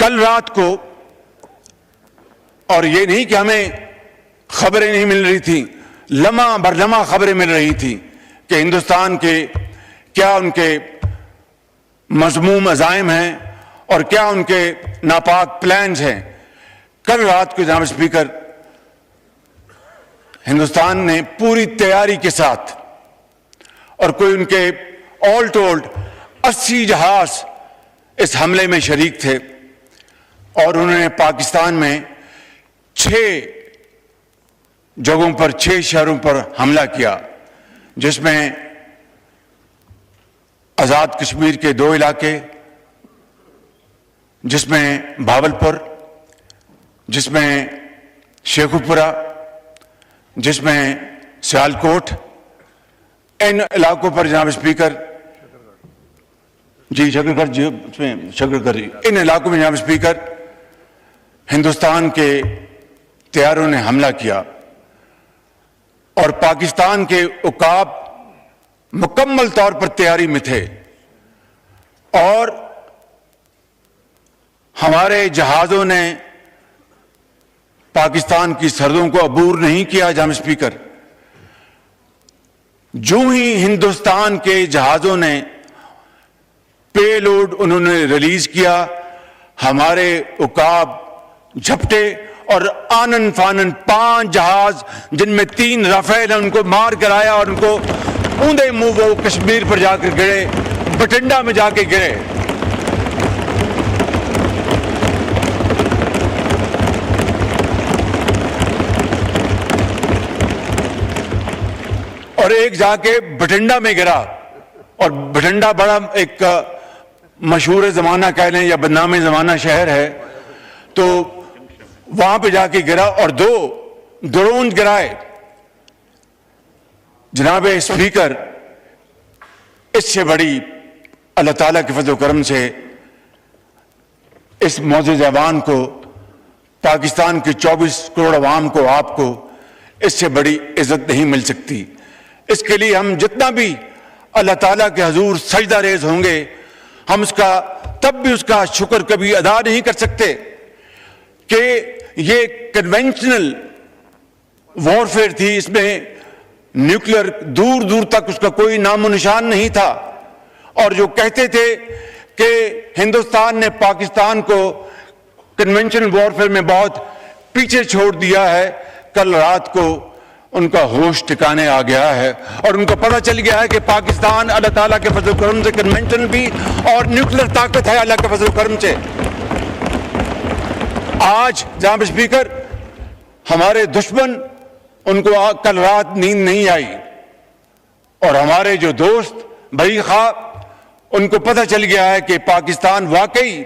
کل رات کو، اور یہ نہیں کہ ہمیں خبریں نہیں مل رہی تھیں، لمحہ بر لمحہ خبریں مل رہی تھیں کہ ہندوستان کے کیا ان کے مذموم عزائم ہیں اور کیا ان کے ناپاک پلانز ہیں۔ کل رات کو جناب اسپیکر، ہندوستان نے پوری تیاری کے ساتھ، اور کوئی ان کے آل ٹولڈ 80 جہاز اس حملے میں شریک تھے، اور انہوں نے پاکستان میں 6 جگہوں پر، 6 شہروں پر حملہ کیا، جس میں آزاد کشمیر کے 2 علاقے، جس میں بھاولپور، جس میں شیخوپورہ، جس میں سیالکوٹ۔ ان علاقوں پر جناب اسپیکر، جی شکر، ان علاقوں میں جناب اسپیکر ہندوستان کے طیاروں نے حملہ کیا، اور پاکستان کے عقاب مکمل طور پر تیاری میں تھے، اور ہمارے جہازوں نے پاکستان کی سرحدوں کو عبور نہیں کیا جناب اسپیکر۔ جو ہی ہندوستان کے جہازوں نے پے لوڈ انہوں نے ریلیز کیا، ہمارے عقاب جھپٹے اور آنن فانن 5 جہاز، جن میں 3 رافیل ہیں، ان کو مار کر آیا، اور ان کو اوندے منہ وہ کشمیر پر جا کر گرے، بٹنڈا میں جا کے گرے۔ اور ایک جا کے بٹنڈا میں گرا، اور بٹنڈا بڑا ایک مشہور زمانہ کہہ لیں یا بدنام زمانہ شہر ہے، تو وہاں پہ جا کے گرا، اور 2 ڈرون گرائے۔ جناب اسپیکر، اس سے بڑی اللہ تعالیٰ کے فضل و کرم سے اس معزز ایوان کو، پاکستان کے 24 کروڑ عوام کو، آپ کو اس سے بڑی عزت نہیں مل سکتی۔ اس کے لیے ہم جتنا بھی اللہ تعالیٰ کے حضور سجدہ ریز ہوں گے، ہم تب بھی اس کا شکر کبھی ادا نہیں کر سکتے کہ یہ کنونشنل وارفیئر تھی، اس میں نیوکلیر دور دور تک اس کا کوئی نام و نشان نہیں تھا، اور جو کہتے تھے کہ ہندوستان نے پاکستان کو کنونشنل وارفیئر میں بہت پیچھے چھوڑ دیا ہے، کل رات کو ان کا ہوش ٹھکانے آ گیا ہے، اور ان کو پتہ چل گیا ہے کہ پاکستان اللہ تعالیٰ کے فضل و کرم سے کنونشنل بھی اور نیوکلیر طاقت ہے اللہ کے فضل و کرم سے۔ آج جناب اسپیکر، ہمارے دشمن، ان کو کل رات نیند نہیں آئی، اور ہمارے جو دوست بھائی خواہ، ان کو پتہ چل گیا ہے کہ پاکستان واقعی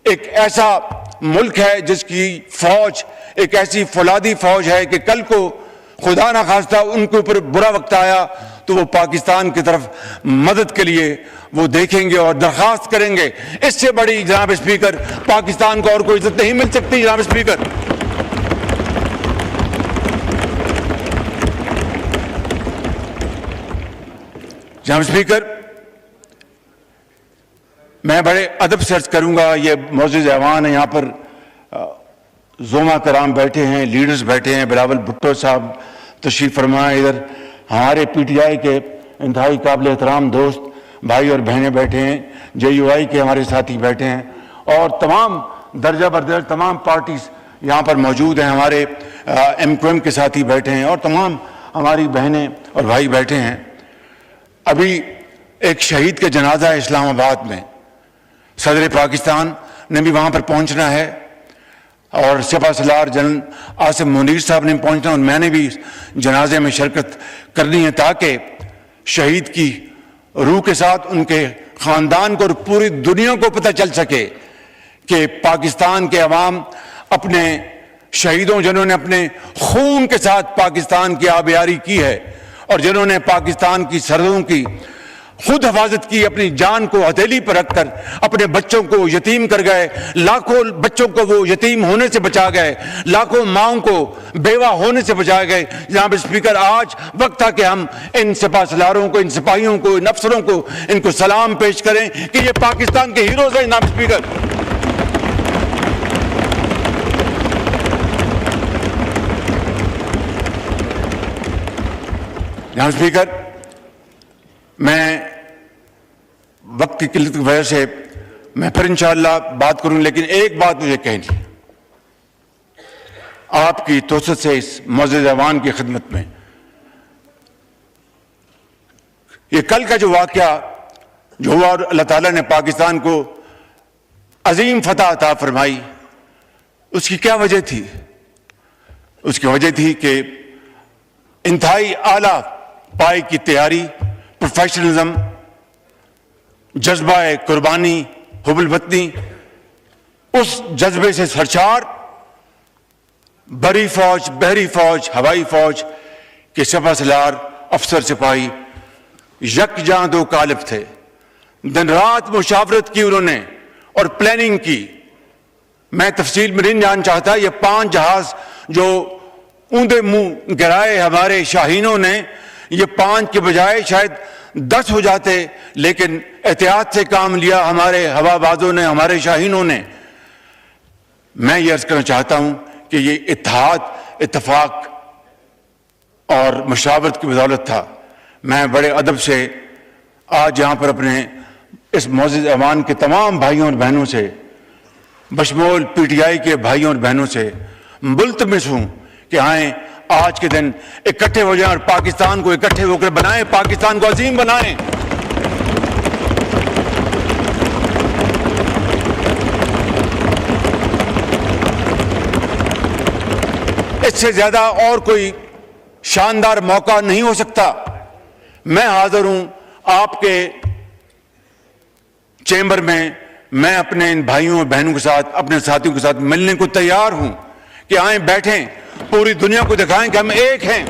ایک ایسا ملک ہے جس کی فوج ایک ایسی فولادی فوج ہے کہ کل کو خدا نہ خواستہ ان کے اوپر برا وقت آیا تو وہ پاکستان کی طرف مدد کے لیے وہ دیکھیں گے اور درخواست کریں گے۔ اس سے بڑی جناب اسپیکر پاکستان کو اور کوئی عزت نہیں مل سکتی جناب اسپیکر۔ جناب اسپیکر، میں بڑے ادب سے عرض کروں گا، یہ معزز ایوان ہے، یہاں پر زوما کرام بیٹھے ہیں، لیڈرز بیٹھے ہیں، بلاول بھٹو صاحب تشریف فرمائے، ادھر ہمارے پی ٹی آئی کے انتہائی قابل احترام دوست بھائی اور بہنیں بیٹھے ہیں، جے یو آئی کے ہمارے ساتھی بیٹھے ہیں، اور تمام درجہ بردرجہ تمام پارٹیز یہاں پر موجود ہیں، ہمارے ایم کیو ایم کے ساتھی بیٹھے ہیں، اور تمام ہماری بہنیں اور بھائی بیٹھے ہیں۔ ابھی ایک شہید کا جنازہ ہے اسلام آباد میں، صدر پاکستان نے بھی وہاں پر پہنچنا ہے، اور سپہ سالار جنرل آصف منیر صاحب نے پہنچنا، اور میں نے بھی جنازے میں شرکت کرنی ہے، تاکہ شہید کی روح کے ساتھ ان کے خاندان کو اور پوری دنیا کو پتہ چل سکے کہ پاکستان کے عوام اپنے شہیدوں، جنہوں نے اپنے خون کے ساتھ پاکستان کی آبیاری کی ہے، اور جنہوں نے پاکستان کی سرحدوں کی خود حفاظت کی، اپنی جان کو ہتھیلی پر رکھ کر اپنے بچوں کو یتیم کر گئے، لاکھوں بچوں کو وہ یتیم ہونے سے بچا گئے، لاکھوں ماؤں کو بیوہ ہونے سے بچا گئے۔ جناب اسپیکر، آج وقت تھا کہ ہم ان سپہ سالاروں کو، ان سپاہیوں کو، ان افسروں کو، ان کو سلام پیش کریں کہ یہ پاکستان کے ہیروز ہیں۔ جناب اسپیکر، جناب اسپیکر، میں وقت کی قلت کی وجہ سے میں پھر انشاءاللہ بات کروں، لیکن ایک بات مجھے کہنی ہے آپ کی توسط سے اس معزز ایوان کی خدمت میں۔ یہ کل کا جو واقعہ جو ہوا اور اللہ تعالیٰ نے پاکستان کو عظیم فتح عطا فرمائی، اس کی کیا وجہ تھی؟ اس کی وجہ تھی کہ انتہائی اعلیٰ پائے کی تیاری، پروفیشنلزم، جذبہ قربانی، حب الوطنی، اس جذبے سے سرشار بری فوج، بحری فوج، ہوائی فوج کے سپہ سالار افسر سپاہی یکجاں دو قالب تھے۔ دن رات مشاورت کی انہوں نے اور پلاننگ کی۔ میں تفصیل میں نہیں جان چاہتا، یہ 5 جہاز جو اوندے منہ گرائے ہمارے شاہینوں نے، یہ 5 کے بجائے شاید 10 ہو جاتے، لیکن احتیاط سے کام لیا ہمارے ہوا بازوں نے، ہمارے شاہینوں نے۔ میں یہ عرض کرنا چاہتا ہوں کہ یہ اتحاد، اتفاق اور مشاورت کی بدولت تھا۔ میں بڑے ادب سے آج یہاں پر اپنے اس معزز ایوان کے تمام بھائیوں اور بہنوں سے، بشمول پی ٹی آئی کے بھائیوں اور بہنوں سے ملتمس ہوں کہ آئیں آج کے دن اکٹھے ہو جائیں اور پاکستان کو اکٹھے ہو کر بنائیں، پاکستان کو عظیم بنائیں۔ اس سے زیادہ اور کوئی شاندار موقع نہیں ہو سکتا۔ میں حاضر ہوں آپ کے چیمبر میں، میں اپنے ان بھائیوں اور بہنوں کے ساتھ، اپنے ساتھیوں کے ساتھ ملنے کو تیار ہوں کہ آئیں، بیٹھیں، پوری دنیا کو دکھائیں کہ ہم ایک ہیں۔